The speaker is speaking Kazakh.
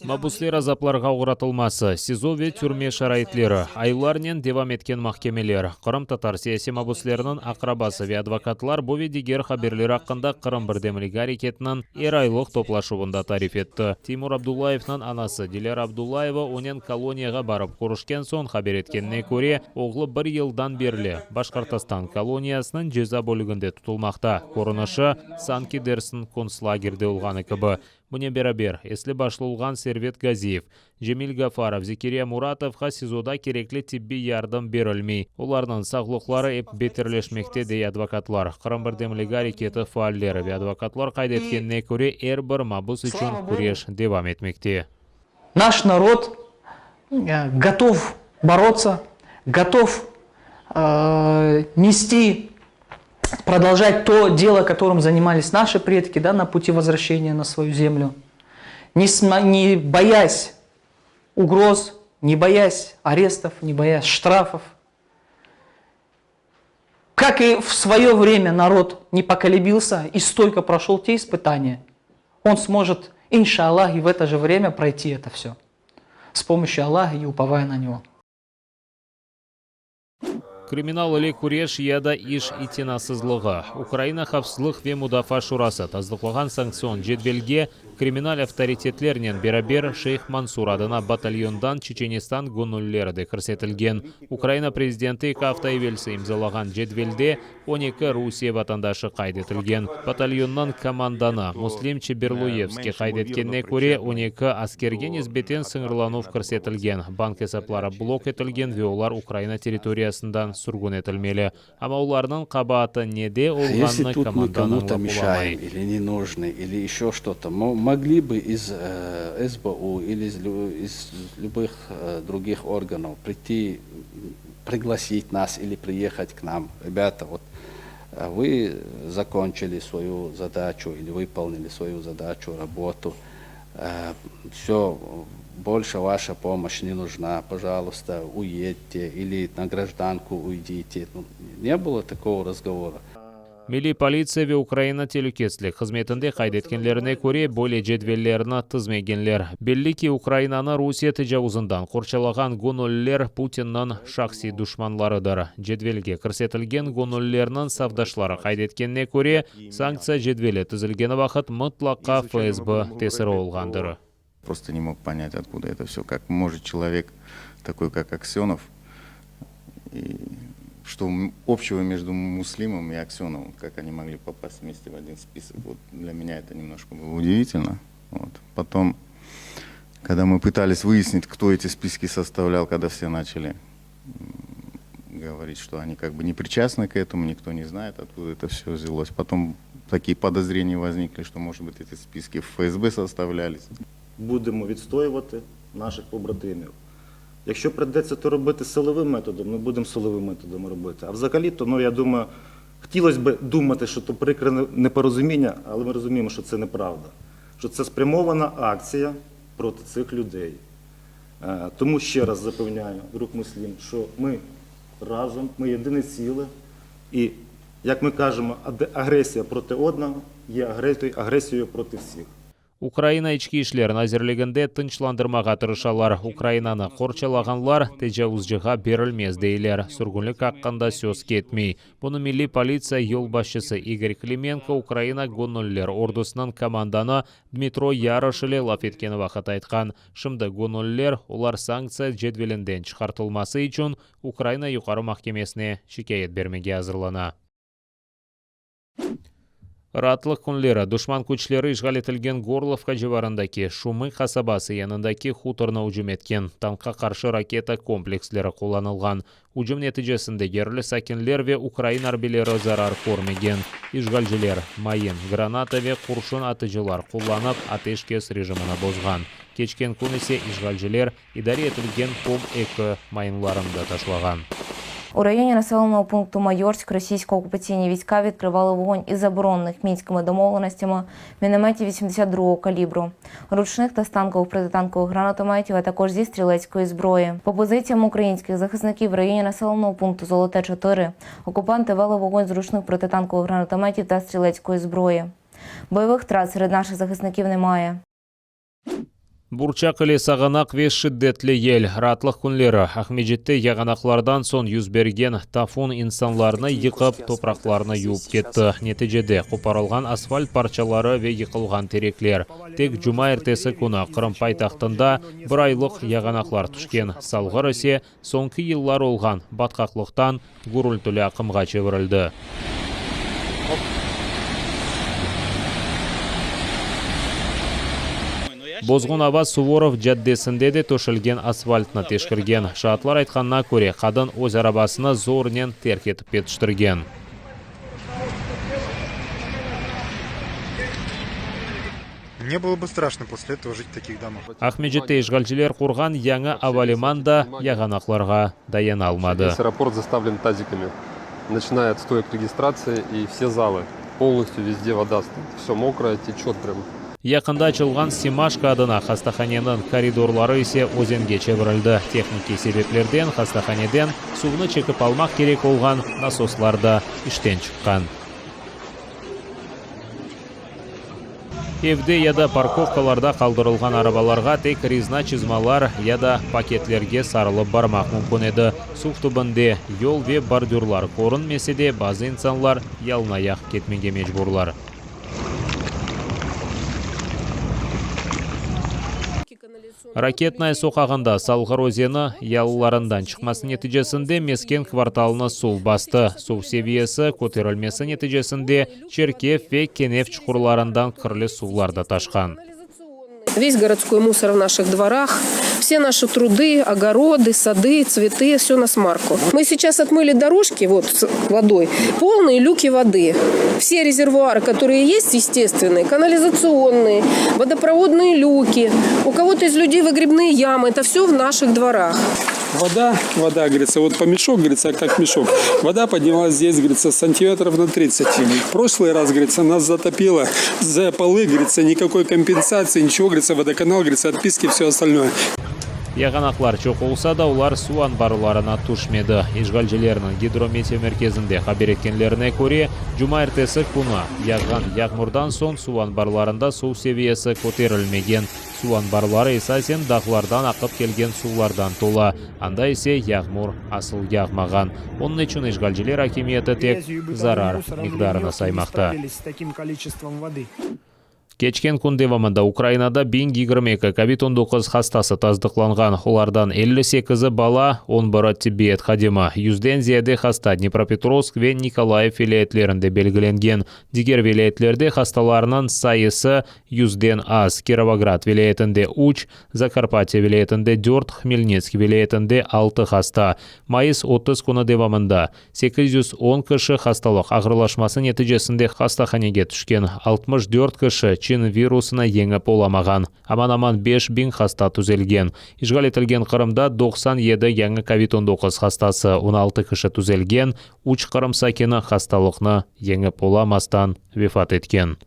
Мабуслер азапларға уғратылмасы, СИЗО ве түрме шарайтлері, айларнен девам еткен махкемелер, Қырым татар сияси мабуслерінің ақрабасы ве адвокатлар бұве дегер хаберлер ақында Қырым бірдемлік әрекетінің айлық топлашуында тариф етті. Тимур Абдуллаевның анасы Дилер Абдуллаева онен колонияға барып көрішкен сон хабер еткеніне көре, оғлы бір елдан берлі Башқұртстан колониясының жеза бөлігінде тұтылмақта. Көрінішы Санки Дерсін концлагерде олғаны кібі. Бұне берабер, еслі башлылған Сервет Газиев, Жемил Гафаров, Зекерия Муратовға СИЗОда керекли тибби ярдым берілмей. Оларның сағлықлары еп бетерлешмекте дей адвокатлар. Қырым бірдемлік әрекеті фааллері ве адвокатлар қайдеткеніне көре әрбір мабус үшін күреш девам етмекте. Наш народ готов бороться, готов продолжать то дело, которым занимались наши предки, да, на пути возвращения на свою землю. Не боясь угроз, не боясь арестов, не боясь штрафов. Как и в свое время народ не поколебился и стойко прошел те испытания, он сможет, иншаллах, и в это же время пройти это все. С помощью Аллаха и уповая на Него. Криминал или куреш яда иш итинасызлығы. Украина хавсызлық ве мудафа шурасы таздықлаған санкцион жетбелге криминал авторитетлерінен берабер Шейх Мансур адына батальондан Чеченистан гонуллерді көрсетілген. Украина президенті автоевелсі имзалаған жетбелде 12 Русия ватандашы қайдетілген. Батальоннан команданы Муслим Чеберлуевский қайдеткенне көре 12 аскерге низбетен сыңырланув көрсетілген. Банк есаплары блок етілген ве олар Украина территориясындан сургун етілмелі. Ама оларның қабаты неде олғанны команданың лапуламай. Или не нужны, или еще что-то, могли бы из СБУ или из любых других органов прийти, пригласить нас или приехать к нам. Ребята, вот вы закончили свою задачу или выполнили свою задачу, работу. Все, больше ваша помощь не нужна, пожалуйста, уедьте или на гражданку уйдите. Не было такого разговора. Милли полиция ве Украина телекеслік қызметінде қайдеткенлеріне көре более жетвеллеріні тызмегенлер. Беллики Украинаны Русия тежаузындан қорчалаған гоноллер Путиннан шақси душманларыдыр. Жетвелге көрсетілген гоноллерінің савдашлары қайдеткеніне көре санкция жетвелі тізілгені вақыт мұтлаққа ФСБ тесірі олғандыры. Просто не мог понять, откуда это все. Как может человек, такой как Аксенов, и что общего между Муслимом и Аксеновым, как они могли попасть вместе в один список. Вот для меня это немножко было удивительно. Вот. Потом, когда мы пытались выяснить, кто эти списки составлял, когда все начали говорить, что они как бы не причастны к этому, никто не знает, откуда это все взялось. Потом такие подозрения возникли, что, может быть, эти списки в ФСБ составлялись. Будемо відстоювати наших побратимів. Якщо прийдеться то робити силовим методом, ми будемо силовим методом робити. А взагалі-то, я думаю, хотілося б думати, що це прикре непорозуміння, але ми розуміємо, що це неправда. Що це спрямована акція проти цих людей. Тому ще раз запевняю, друг Муслим, що ми разом, ми єдине ціле. І, як ми кажемо, агресія проти одного є агресією проти всіх. Украина ички ишлерін әзірлігінде тынчландырмаға тырышалар. Украинаны қорчалағанлар тежауызжыға берілмез дейлер. Сүргінлік аққанда сөз кетмей. Бұны милли полиция ел басшысы Игорь Клименко Украина гоноллер ордысынан команданы Дмитро Ярошыле лаф еткені вақыт айтқан. Шымды гоноллер олар санкция жетвелінден шығартылмасы үшін Украина юқары махкемесіне шикает бермеге азырлана. Ратлық күнлері дұшман күчлері ішғал етілген Горловка живарындаки Шумы қасабасы янындаки хуторна ұжым еткен. Танқа қаршы ракета комплекслері қоланылған. Ұжым нәтижесінде ерлі сәкенлер ве Украин арбелері зарар көрмеген. Ішғалжылер майын, граната ве құршын атыжылар қоланып атешкес режиміні бозған. Кечкен күнесе ішғалжылер идаре етілген ПОМ-2 майынларында ташлаған. У районі населеного пункту Майорськ російсько-окупаційні війська відкривали вогонь із заборонених мінськими домовленостями мінометів 82-го калібру, ручних та станкових протитанкових гранатометів, а також зі стрілецької зброї. По позиціям українських захисників в районі населеного пункту Золоте-4 окупанти вели вогонь з ручних протитанкових гранатометів та стрілецької зброї. Бойових втрат серед наших захисників немає. Бурчак или сағанақ ве шиддетлі ел, ратлық күнлері Ахмеджетте яғанақлардан сон юз берген тафун инсанларны йықып, топрақларны юып кетті. Нетижеде қопарылған асфальт парчалары ве йықылған тереклер. Тек жұма ертесі күні Қырым пайтақтында бір айлық яғанақлар түшкен. Салғыр ісе соңғы йыллар олған батқақлықтан гүрілтілі ақымға чевірілді. Бозғын аба Суворов жаддесінде де төшілген асфальтны тешкірген. Шатлар айтқанына көре, қадын өз арабасыны зорнен терк етіп кетіштірген. Мне было бы страшно после этого жить в таких домах. Ахмеджетте ишгалчилер құрған яңа авалиман да яғанақларға даяна алмады. Весь аэропорт заставлен тазиками, начиная от стоек регистрации, и все залы. Полностью везде вода стоит. Все мокрое, течет прям. Яқында açылған Симашка адына хастаханенің коридорлары есе өзенге чевірілді. Техники себеплерден хастаханеден суны чекіп алмақ керек олған насосларда іштен шыққан. Евде яда парковкаларда қалдырылған арабаларға тек ризна чизмалар яда пакетлерге сарылып бармақ мүмкін еді. Сув түбінде yol ве бордюрлар көрінмесе де базы инсанлар ялнаяқ кетмеге мejбурлар. Ракетная соқағында Салғыр өзені ялыларындан шықмасы нетижесінде Мескен кварталыны сул басты. Су севиесі көтерілмесі нетижесінде Черкев ве Кенев чұқырларындан кірлі суларды ташқан. Весь городской мусор в наших дворах, все наши труды, огороды, сады, цветы, все на смарку. Мы сейчас отмыли дорожки вот с водой, полные люки воды. Все резервуары, которые есть, естественные, канализационные, водопроводные люки. У кого-то из людей выгребные ямы, это все в наших дворах. Вода, говорится, вот по мешок, говорится, как мешок. Вода поднялась здесь, говорится, сантиметров на 30. В прошлый раз, говорится, нас затопило за полы, говорится, никакой компенсации, ничего, говорится, водоканал, говорится, отписки, все остальное. Яғанақлар жоқ олса да олар су анбарларына түшмеді. Ишгалчилерінің гидрометео мерkezінде хабар еткенлеріне көре, жұма ертесі күні яғған яғмұрдан соң су анбарларында су севиесі көтерілмеген. Су анбарлары есасен дағлардан ақып келген сулардан тола. Анда есе яғмұр асыл яғмаған. Оның үшін ишгалчилер хакимияты тек зарар миқдарына саймақта. Кечкен күн девамында Украинада 1022 COVID-19 хастасы таздықланған. Олардан 58 бала, 11 Тибет хадима. 100-ден зияде хаста Днепропетровск ве Николаев вилаятлерінде белгіленген. Дигер вилаятлерде хасталарының сайысы 100-ден аз. Кировоград вилаятында 3, Закарпатье вилаятында 4, Хмельницкий вилаятында 6 хаста. Майыс 30 күні девамында 810 кіші хасталық ағырлашмасы нетижесінде хастаханеге түшкен. 64 кіші Чин вирусына еңіп оламаған. Аман-аман 5000 хаста түзелген. Ишгал етілген Қырымда 97 яңы COVID-19 хастасы, 16 кіші түзелген, 3 Қырым сакені хасталықны еңіп оламастан вефат еткен.